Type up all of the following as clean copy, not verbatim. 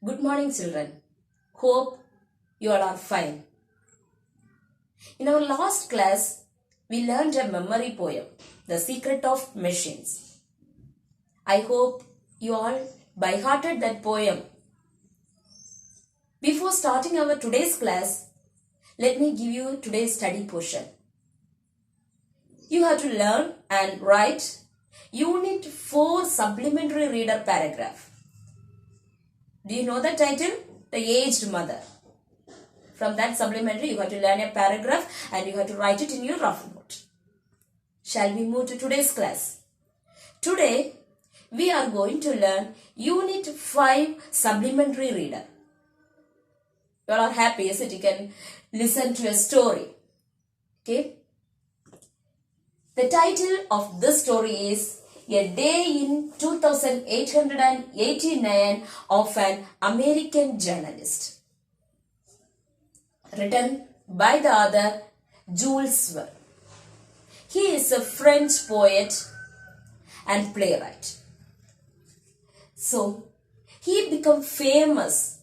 Good morning, children. Hope you all are fine. In our last class, we learned a memory poem, The Secret of Machines. I hope you all by-hearted that poem. Before starting our today's class, let me give you today's study portion. You have to learn and write Unit 4 Supplementary Reader Paragraph. Do you know the title? The Aged Mother. From that supplementary, you have to learn a paragraph and you have to write it in your rough note. Shall we move to today's class? Today, we are going to learn Unit 5 Supplementary Reader. You all are happy, yes? You can listen to a story. Okay? The title of this story is A Day in 2889 of an American Journalist. Written by the author Jules Verne. He is a French poet and playwright. So, he became famous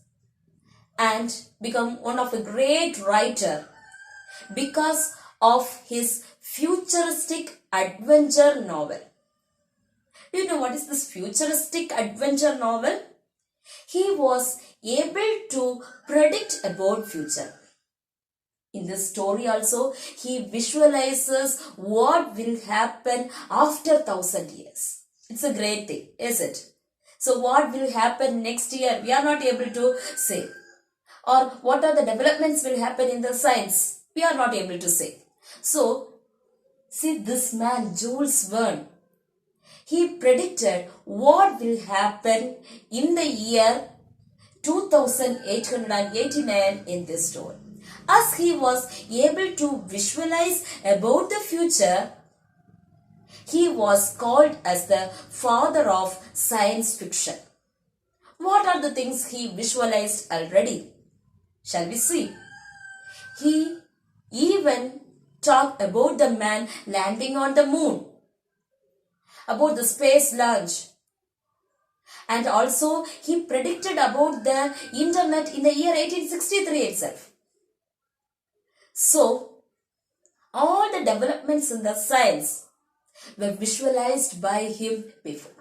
and become one of a great writer because of his futuristic adventure novel. Do you know what is this futuristic adventure novel? He was able to predict about future. In this story also, he visualizes what will happen after 1,000 years. It's a great thing, is it? So what will happen next year? We are not able to say. Or what are the developments will happen in the science? We are not able to say. So, see this man, Jules Verne, he predicted what will happen in the year 2889 in this story. As he was able to visualize about the future, he was called as the father of science fiction. What are the things he visualized already? Shall we see? He even talked about the man landing on the moon, about the space launch, and also he predicted about the internet in the year 1863 itself. So, all the developments in the science were visualized by him before.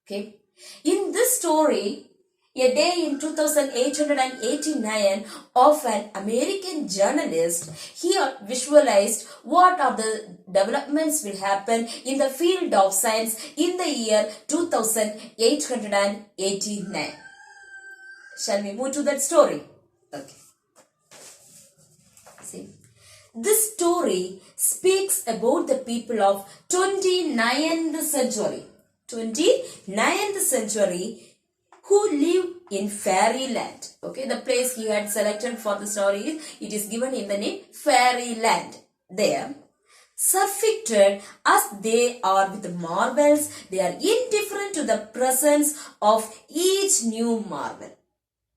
Okay. In this story, A Day in 2889 of an American journalist, he visualized what are the developments will happen in the field of science in the year 2889. Shall we move to that story? Okay. See, this story speaks about the people of 29th century. 29th century who live in fairyland. Okay, the place he had selected for the story, it is given in the name fairyland. There, suffixed as they are with marvels, they are indifferent to the presence of each new marvel.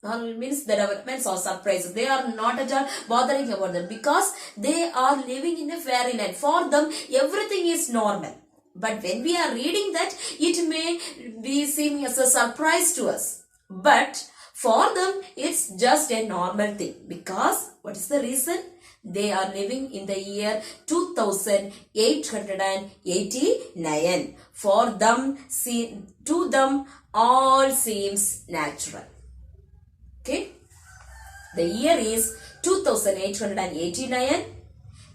Marvel means the developments or surprises. They are not at all bothering about them because they are living in a fairyland. For them, everything is normal. But when we are reading that, it may be seeming as a surprise to us. But for them, it's just a normal thing. Because, what is the reason? They are living in the year 2889. For them, to them, all seems natural. Okay? The year is 2889.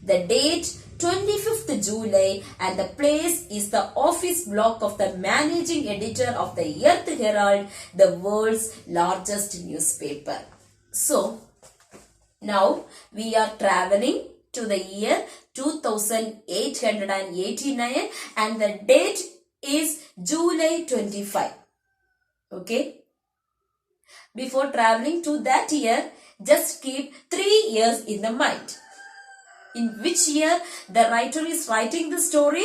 The date 25th July and the place is the office block of the managing editor of the Earth Herald, the world's largest newspaper. So, now we are traveling to the year 2889 and the date is July 25. Okay? Before traveling to that year, just keep 3 years in the mind. In which year the writer is writing the story?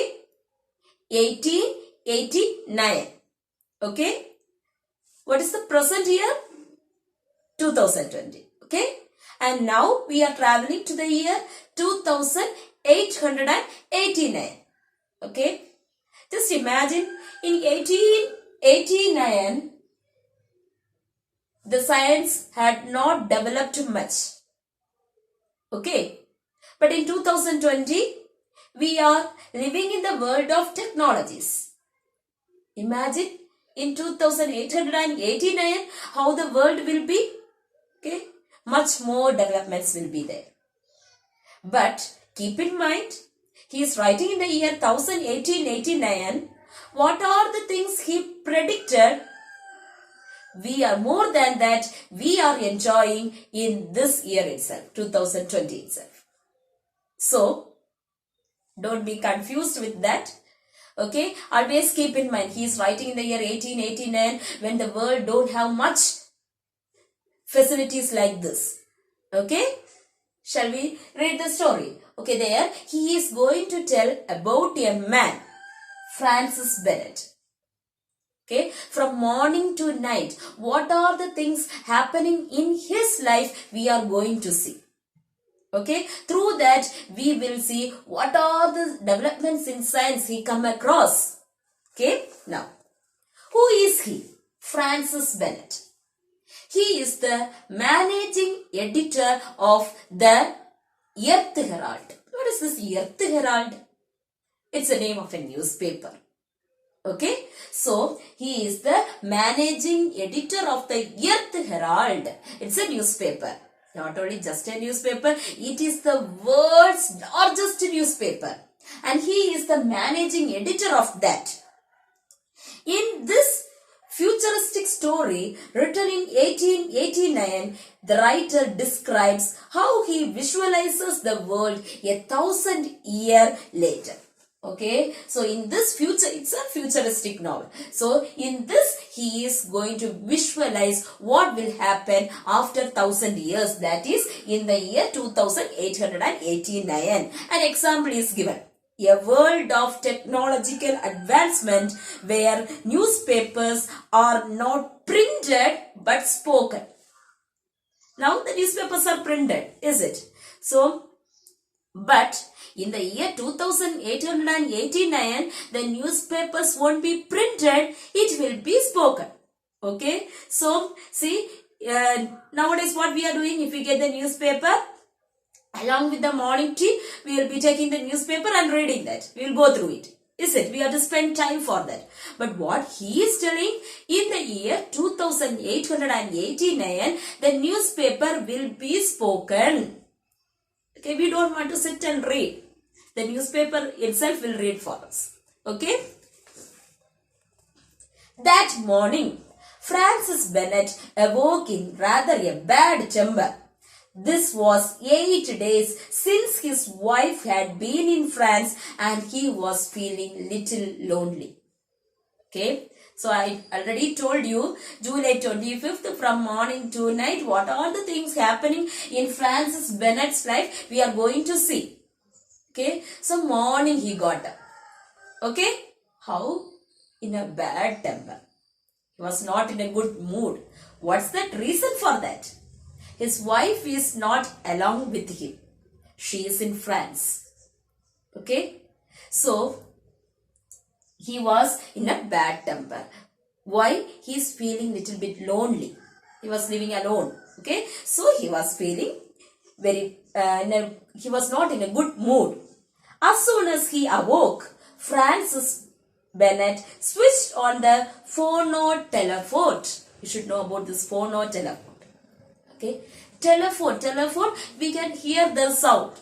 1889. Okay? What is the present year? 2020. Okay? And now we are traveling to the year 2889. Okay? Just imagine in 1889, the science had not developed much. Okay. But in 2020, we are living in the world of technologies. Imagine in 2889 how the world will be. Okay. Much more developments will be there. But keep in mind, he is writing in the year 1889. What are the things he predicted? We are more than that. We are enjoying in this year itself, 2020 itself. So, don't be confused with that. Okay, always keep in mind, he is writing in the year 1889 when the world don't have much facilities like this. Okay, shall we read the story? Okay, there he is going to tell about a man, Francis Bennett. Okay, from morning to night, what are the things happening in his life we are going to see. Okay, through that we will see what are the developments in science he come across. Okay, now, who is he? Francis Bennett. He is the managing editor of the Earth Herald. What is this Earth Herald? It's the name of a newspaper. Okay, so he is the managing editor of the Earth Herald. It's a newspaper. Not only just a newspaper, it is the world's largest newspaper. And he is the managing editor of that. In this futuristic story written in 1889, the writer describes how he visualizes the world 1,000 years later. Okay, so in this future, it's a futuristic novel. So in this, he is going to visualize what will happen after 1,000 years, that is in the year 2889. An example is given. A world of technological advancement where newspapers are not printed but spoken. Now the newspapers are printed, is it? So, but in the year 2889, the newspapers won't be printed, it will be spoken. Okay, so see, nowadays what we are doing, if we get the newspaper, along with the morning tea, we will be taking the newspaper and reading that. We will go through it. Is it? We have to spend time for that. But what he is telling, in the year 2889, the newspaper will be spoken. Okay, we don't want to sit and read. The newspaper itself will read for us. Okay? That morning, Francis Bennett awoke in rather a bad temper. This was 8 days since his wife had been in France and he was feeling little lonely. Okay, so I already told you, July 25th from morning to night, what are the things happening in Francis Bennett's life we are going to see. Okay, so morning he got up. Okay, how? In a bad temper. He was not in a good mood. What's that reason for that? His wife is not along with him. She is in France. Okay, so he was in a bad temper. Why? He is feeling little bit lonely. He was living alone. Okay, so he was feeling very, he was not in a good mood. As soon as he awoke, Francis Bennett switched on the phonotelephone. You should know about this phonotelephone. Okay, telephone, we can hear the sound.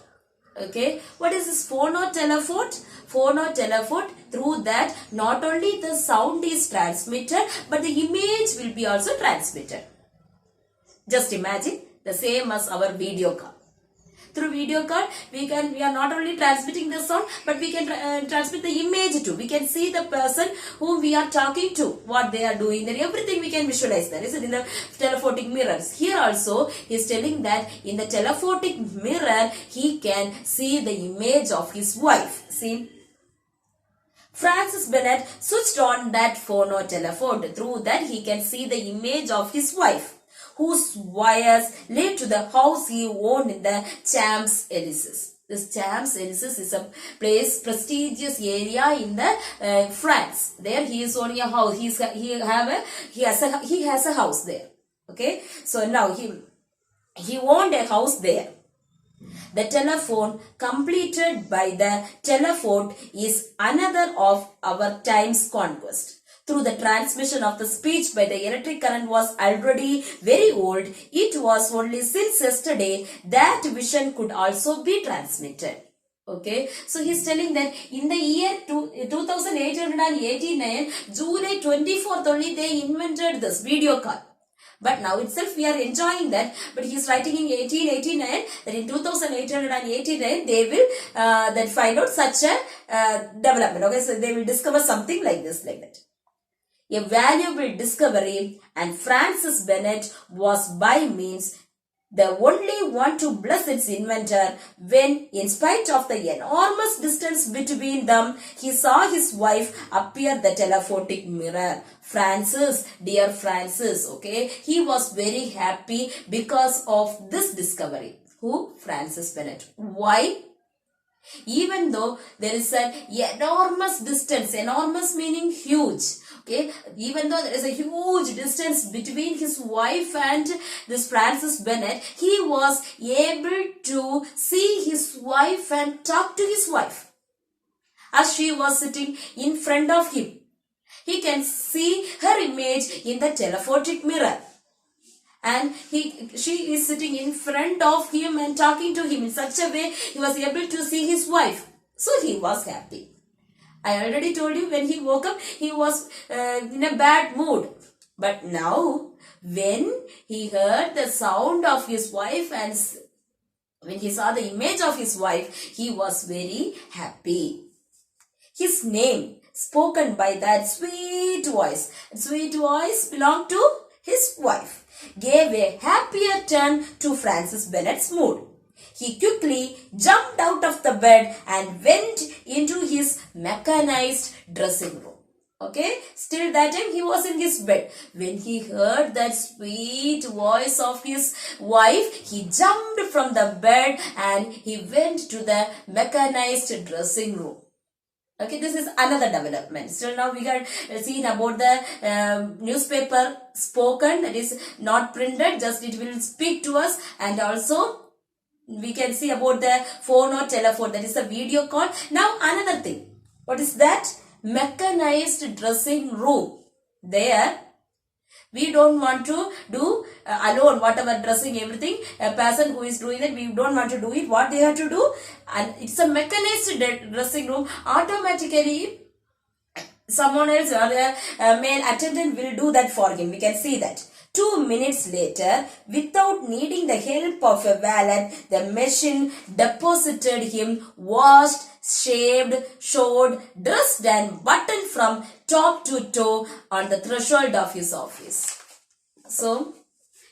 Okay, what is this phonotelephone? Phonotelephone, through that not only the sound is transmitted, but the image will be also transmitted. Just imagine the same as our video call. Through video call, we are not only transmitting the sound, but we can transmit the image too. We can see the person whom we are talking to, what they are doing, and everything we can visualize that. Is it in the telephotic mirrors? Here also, he is telling that in the telephotic mirror, he can see the image of his wife. See? Francis Bennett switched on that phonotelephone. Through that, he can see the image of his wife, whose wires led to the house he owned in the Champs-Élysées. This Champs-Élysées is a prestigious area in the France. There he is owning a house. He has a house there. Okay, so now he owned a house there. The telephone completed by the telephone is another of our time's conquest. Through the transmission of the speech by the electric current was already very old. It was only since yesterday that vision could also be transmitted. Okay, so he's telling that in the year 2889, July 24th only they invented this video call. But now itself we are enjoying that. But he is writing in 1889 that in 2889 they will that find out such a development. Okay, so they will discover something like this, like that. A valuable discovery, and Francis Bennett was by means the only one to bless its inventor when, in spite of the enormous distance between them, he saw his wife appear the telephotic mirror. Francis, dear Francis, okay, he was very happy because of this discovery. Who? Francis Bennett. Why? Even though there is an enormous distance, enormous meaning huge. Okay, even though there is a huge distance between his wife and this Francis Bennett, he was able to see his wife and talk to his wife as she was sitting in front of him. He can see her image in the telephotic mirror. And she is sitting in front of him and talking to him in such a way he was able to see his wife. So he was happy. I already told you when he woke up, he was in a bad mood. But now, when he heard the sound of his wife and when he saw the image of his wife, he was very happy. His name, spoken by that sweet voice belonged to his wife, gave a happier turn to Francis Bennett's mood. He quickly jumped out of the bed and went into his mechanized dressing room. Okay, still that time he was in his bed. When he heard that sweet voice of his wife, he jumped from the bed and he went to the mechanized dressing room. Okay, this is another development. Still now we got seen about the newspaper spoken, that is not printed, just it will speak to us, and also we can see about the phone or telephone, that is the video call. Now another thing, what is that? Mechanized dressing room. There we don't want to do alone whatever dressing, everything. A person who is doing that, we don't want to do it. What they have to do? And it's a mechanized dressing room. Automatically someone else or a male attendant will do that for him. We can see that. 2 minutes later, without needing the help of a valet, the machine deposited him washed, shaved, showed, dressed and buttoned from top to toe on the threshold of his office. So,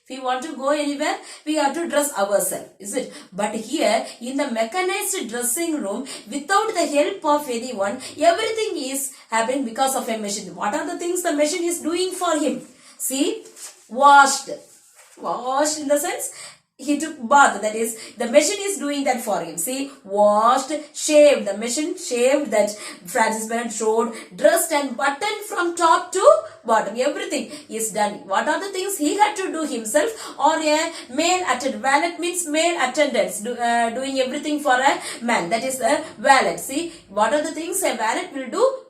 if we want to go anywhere, we have to dress ourselves, is it? But here, in the mechanized dressing room, without the help of anyone, everything is happening because of a machine. What are the things the machine is doing for him? See, washed in the sense he took bath, that is the machine is doing that for him. See, washed, shaved, the machine shaved that Francis Bennett showed, dressed and buttoned from top to bottom, everything is done. What are the things he had to do himself, or a male attendant? Valet means male attendants doing everything for a man, that is a valet. See, what are the things a valet will do?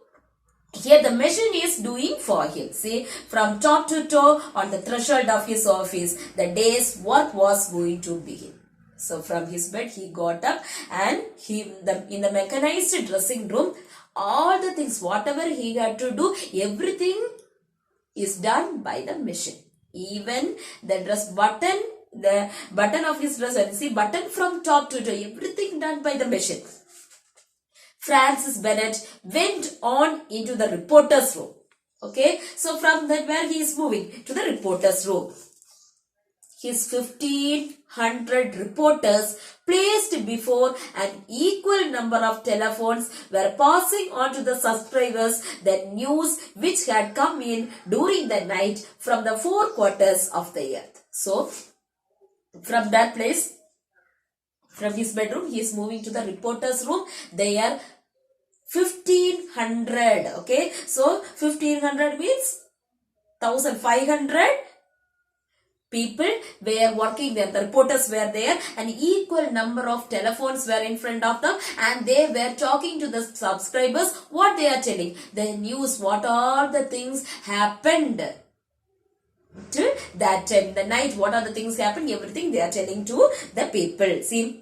Here the machine is doing for him. See, from top to toe on the threshold of his office, the day's work was going to begin. So from his bed he got up and in the mechanized dressing room, all the things, whatever he had to do, everything is done by the machine. Even the dress button, the button of his dress, see, button from top to toe, everything done by the machine. Francis Bennett went on into the reporter's room. Okay, so from that where he is moving to the reporter's room. His 1,500 reporters placed before an equal number of telephones were passing on to the subscribers the news which had come in during the night from the 4 quarters of the earth. So, from that place, from his bedroom, he is moving to the reporter's room. They are 1,500. Okay, so 1,500 means 1,500 people were working there, the reporters were there, and equal number of telephones were in front of them, and they were talking to the subscribers what they are telling, the news, what are the things happened till that time, the night, what are the things happened, everything they are telling to the people. See,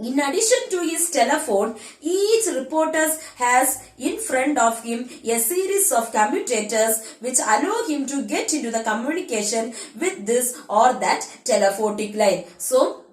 in addition to his telephone, each reporter has in front of him a series of commutators which allow him to get into the communication with this or that telephonic line. So,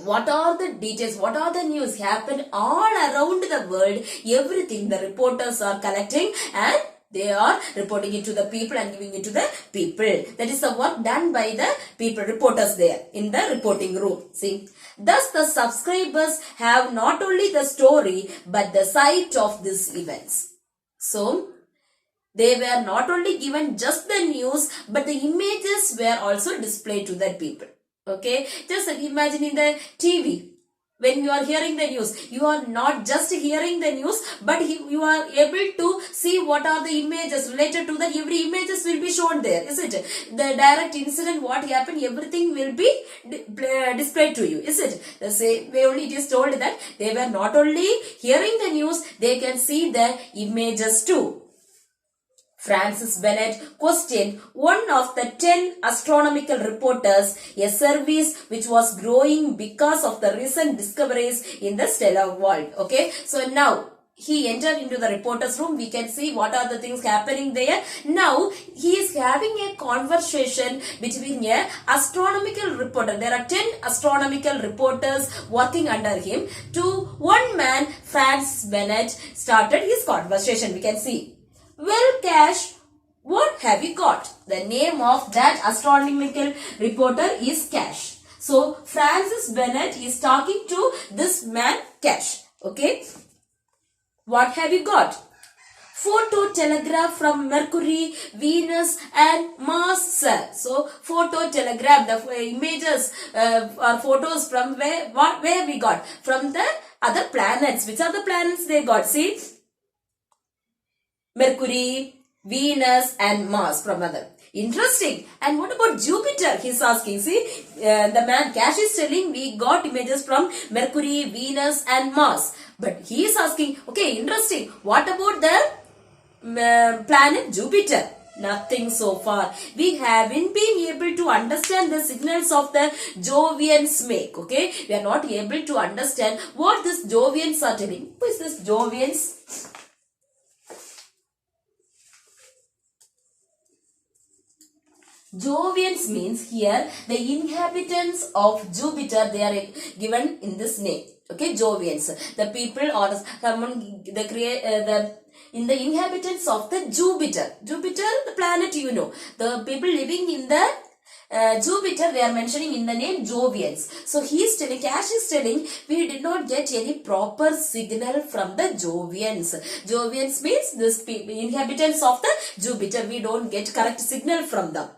what are the details, what are the news happened all around the world, everything the reporters are collecting and they are reporting it to the people and giving it to the people. That is the work done by the people, reporters there in the reporting room. See, thus the subscribers have not only the story but the sight of these events. So, they were not only given just the news but the images were also displayed to the people. Okay, just imagine in the TV. When you are hearing the news, you are not just hearing the news, but you are able to see what are the images related to that. Every images will be shown there, is it? The direct incident, what happened, everything will be displayed to you, is it? The same way only it is told that they were not only hearing the news, they can see the images too. Francis Bennett questioned one of the 10 astronomical reporters, a service which was growing because of the recent discoveries in the stellar world. Okay, so now he entered into the reporter's room. We can see what are the things happening there. Now he is having a conversation between a astronomical reporter. There are 10 astronomical reporters working under him. To one man, Francis Bennett started his conversation. We can see. Well, Cash, what have you got? The name of that astronomical reporter is Cash. So, Francis Bennett is talking to this man, Cash. Okay. What have you got? Photo telegraph from Mercury, Venus and Mars, sir. So, photo telegraph, the images or photos from where we got? From the other planets. Which are the planets they got? See? Mercury, Venus and Mars from other. Interesting. And what about Jupiter? He's asking. See, the man Cash is telling we got images from Mercury, Venus and Mars. But he is asking, okay, interesting. What about the planet Jupiter? Nothing so far. We haven't been able to understand the signals of the Jovians make. Okay, we are not able to understand what these Jovians are telling. Who is this Jovians? Jovians means here the inhabitants of Jupiter, they are given in this name. Okay, Jovians, the people or someone, the inhabitants of the Jupiter. Jupiter, the planet, you know. The people living in the Jupiter, they are mentioning in the name Jovians. So he is telling, Cash is telling, we did not get any proper signal from the Jovians. Jovians means this people, inhabitants of the Jupiter. We don't get correct signal from them.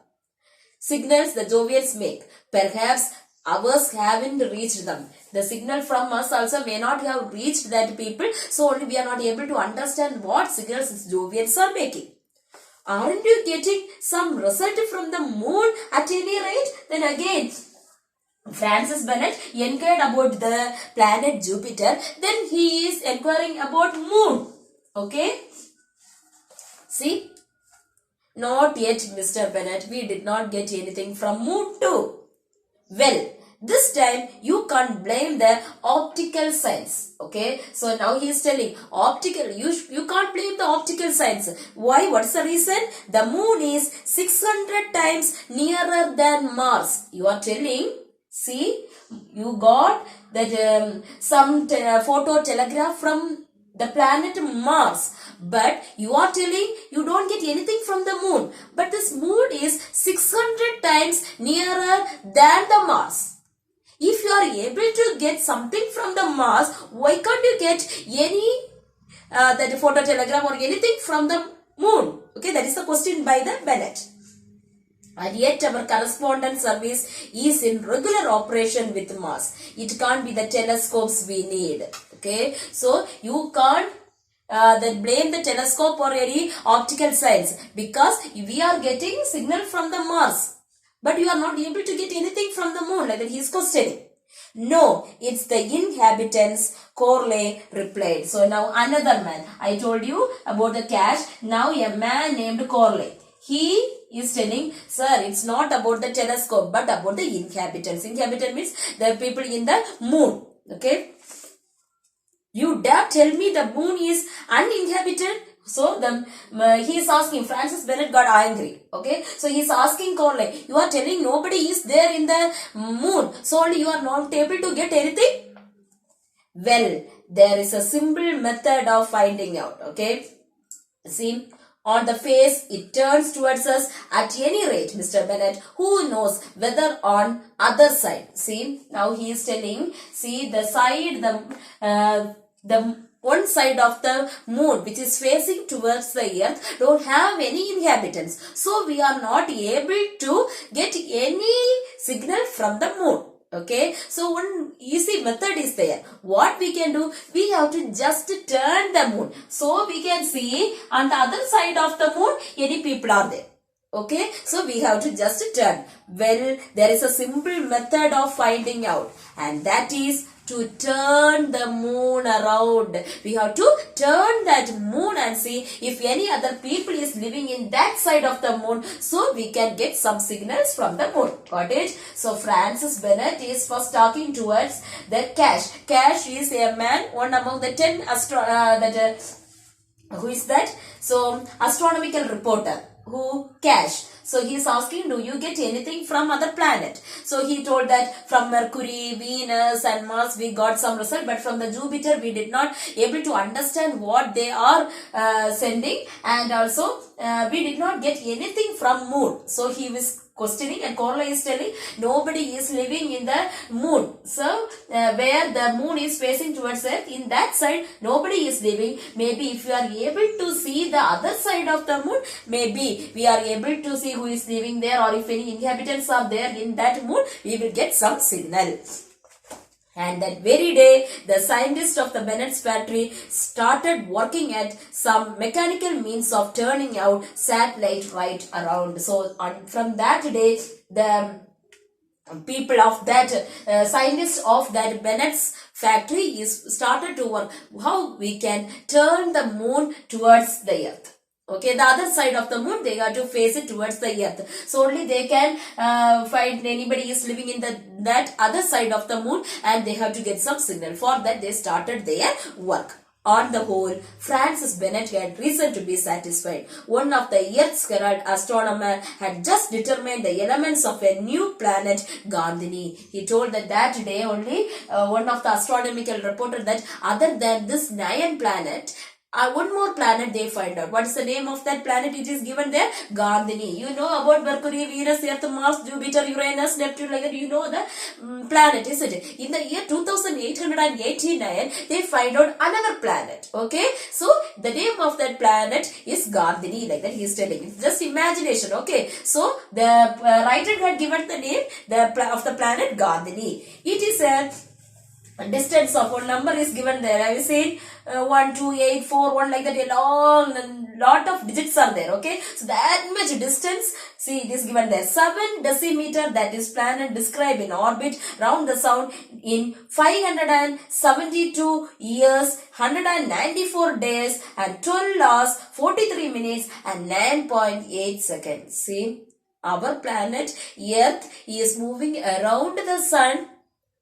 Signals the Jovians make. Perhaps ours haven't reached them. The signal from us also may not have reached that people. So only we are not able to understand what signals Jovians are making. Aren't you getting some result from the moon at any rate? Then again, Francis Bennett inquired about the planet Jupiter. Then he is inquiring about moon. Okay? See? Not yet, Mr. Bennett. We did not get anything from moon too. Well, this time you can't blame the optical science. Okay, so now he is telling optical. You can't blame the optical science. Why? What's the reason? The moon is 600 times nearer than Mars. You are telling. See, you got that some photo telegraph from the planet Mars, but you are telling you don't get anything from the moon. But this moon is 600 times nearer than the Mars. If you are able to get something from the Mars, why can't you get any that photo telegram or anything from the moon? Okay, that is the question by the Bennett. And yet our correspondence service is in regular operation with Mars. It can't be the telescopes we need. Okay, so you can't blame the telescope or any optical science because we are getting signal from the Mars. but you are not able to get anything from the moon, like that he is questioning. No, it's the inhabitants, Corley replied. So now another man. I told you about the cash. Now a man named Corley. He is telling, sir, it's not about the telescope, but about the inhabitants. Inhabitant means the people in the moon. Okay. You dare tell me the moon is uninhabited? So he is asking, Francis Bennett got angry. Okay, so he is asking Corley, you are telling nobody is there in the moon, so only you are not able to get anything? Well, there is a simple method of finding out. Okay, see, on the face it turns towards us. At any rate, Mr. Bennett, who knows whether on other side. See, now he is telling, see the side, the one side of the moon which is facing towards the earth don't have any inhabitants. So we are not able to get any signal from the moon. Okay, so one easy method is there. What we can do, we have to just turn the moon. So we can see on the other side of the moon any people are there. Okay, so we have to just turn. Well, there is a simple method of finding out, and that is to turn the moon around. We have to turn that moon and see if any other people is living in that side of the moon, so we can get some signals from the moon. Got it? So Francis Bennett is first talking towards the Cash. Cash is a man, one among the 10 who is that? So astronomical reporter. Who? Cash. So he is asking, do you get anything from other planet? So he told that from Mercury, Venus and Mars we got some result, but from the Jupiter we did not able to understand what they are sending, and also we did not get anything from moon. So he was questioning, and Corley is telling nobody is living in the moon. So where the moon is facing towards earth, in that side nobody is living. Maybe if you are able to see the other side of the moon, maybe we are able to see who is living there, or if any inhabitants are there in that moon, we will get some signal. And that very day, the scientists of the Bennett's factory started working at some mechanical means of turning out satellite right around. So from that day, the people of that scientists of that Bennett's factory is started to work how we can turn the moon towards the earth. Okay, the other side of the moon, they have to face it towards the earth. So only they can find anybody is living in that other side of the moon, and they have to get some signal. For that, they started their work. On the whole, Francis Bennett had reason to be satisfied. One of the Earth's Herald astronomer had just determined the elements of a new planet, Gandhini. He told that day only, one of the astronomical reporter, that other than this 9 planet, one more planet they find out. What is the name of that planet? It is given there, Gandhini. You know about Mercury, Venus, Earth, Mars, Jupiter, Uranus, Neptune, like that. You know the planet, isn't it? In the year 2889, they find out another planet. Okay, so the name of that planet is Gandhini, like that he is telling. It's just imagination. Okay, so the writer had given the name of the planet Gandhini. It is a distance of one number is given there. Have you seen 1, 2, 8, 4, 1, like that? A long lot of digits are there. Okay, so that much distance, see, it is given there. 7 decimeter, that is planet described in orbit round the sun in 572 years, 194 days and 12 hours, 43 minutes and 9.8 seconds. See, our planet Earth is moving around the sun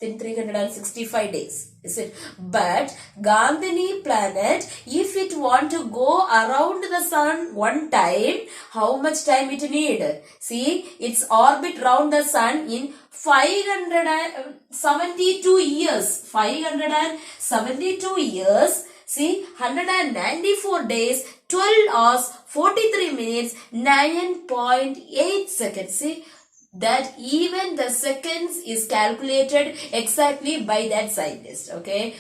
in 365 days, is it? But Gandhini planet, if it want to go around the sun one time, how much time it need? See, its orbit round the sun in 572 years. 572 years. See, 194 days, 12 hours, 43 minutes, 9.8 seconds. See, that even the seconds is calculated exactly by that scientist. Okay,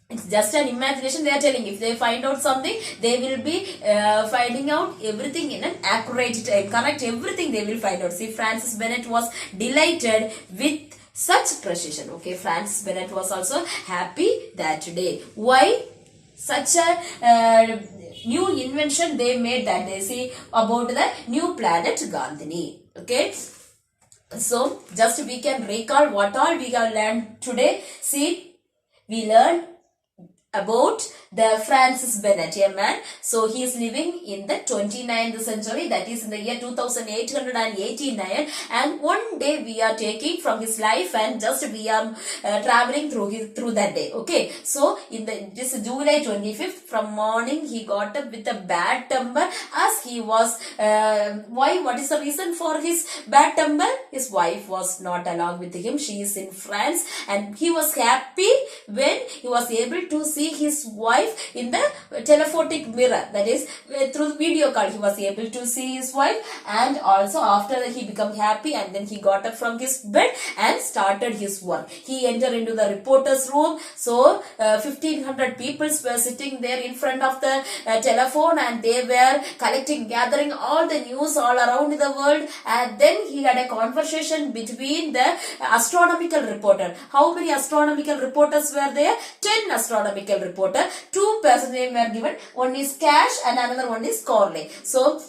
it's just an imagination. They are telling, if they find out something, they will be finding out everything in an accurate time, correct? Everything they will find out. See, Francis Bennett was delighted with such precision. Okay, Francis Bennett was also happy that day. Why? Such a new invention they made that day. See, about the new planet Gandhini. Okay, So just we can recall what all we have learned today. See, we learned about the Francis Bennett, a man. So he is living in the 29th century, that is in the year 2889, and one day we are taking from his life and just we are traveling through that day. Okay, so in this July 25th, from morning he got up with a bad temper, as he was what is the reason for his bad temper? His wife was not along with him. She is in France, and he was happy when he was able to see his wife in the telephotic mirror, that is through the video call he was able to see his wife. And also after that he became happy, and then he got up from his bed and started his work. He entered into the reporter's room. So 1500 people were sitting there in front of the telephone, and they were gathering all the news all around the world. And then he had a conversation between the astronomical reporter. How many astronomical reporters were there? 10 astronomical reporter. 2 person name were given. One is Cash and another one is Corley. So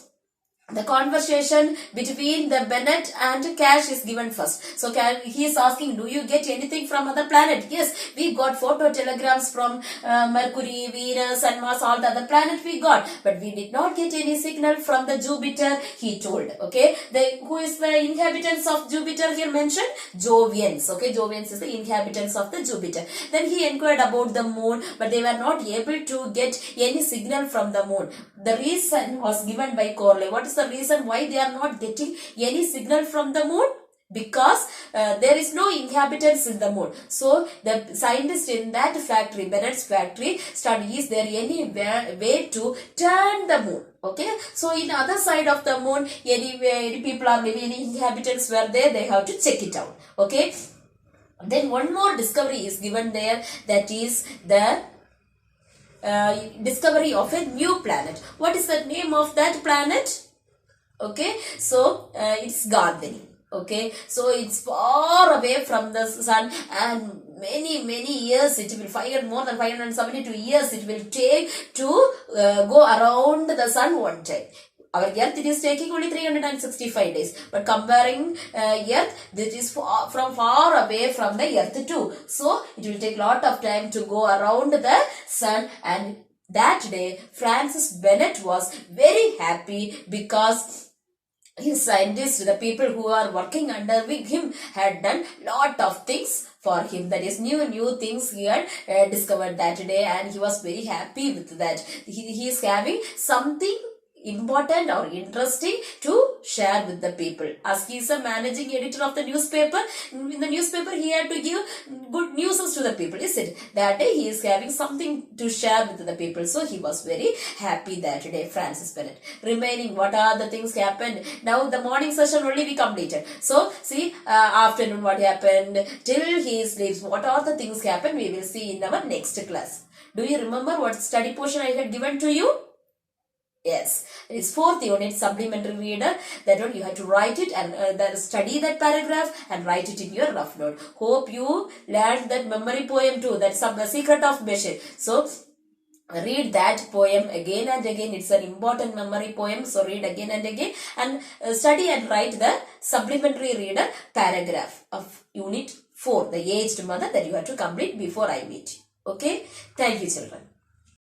the conversation between the Bennett and Cash is given first. So he is asking, do you get anything from other planet? Yes, we got photo telegrams from Mercury, Venus and Mars, all the other planets we got. But we did not get any signal from the Jupiter, he told. Okay, who is the inhabitants of Jupiter here mentioned? Jovians. Okay, Jovians is the inhabitants of the Jupiter. Then he inquired about the moon, but they were not able to get any signal from the moon. The reason was given by Corley. What is the reason why they are not getting any signal from the moon? Because there is no inhabitants in the moon. So the scientist in that factory, Bennett's factory, studied, is there any way to turn the moon? Okay, so in other side of the moon, any people are living, any inhabitants were there, they have to check it out. Okay, then one more discovery is given there, that is the discovery of a new planet. What is the name of that planet? Okay, so it's Gardini. Okay, so it's far away from the sun, and many years it will more than 572 years it will take to go around the sun one time. Our Earth, it is taking only 365 days. But comparing Earth, this is from far away from the Earth too. So, it will take lot of time to go around the sun. And that day, Francis Bennett was very happy because his scientists, the people who are working under him, had done lot of things for him. That is new things he had discovered that day, and he was very happy with that. He is having something important or interesting to share with the people. As he is a managing editor of the newspaper, in the newspaper he had to give good news to the people, is it? That day he is having something to share with the people. So he was very happy that day, Francis Bennett. Remaining, what are the things happened? Now the morning session only we completed. So see, afternoon what happened till he sleeps, what are the things happened, we will see in our next class. Do you remember what study portion I had given to you? Yes, it is 4th unit supplementary reader. That one you have to write it and study that paragraph and write it in your rough note. Hope you learned that memory poem too. That's the secret of Bashir. So read that poem again and again. It's an important memory poem. So read again and again and study and write the supplementary reader paragraph of unit 4, the aged mother, that you have to complete before I meet you. Okay. Thank you, children.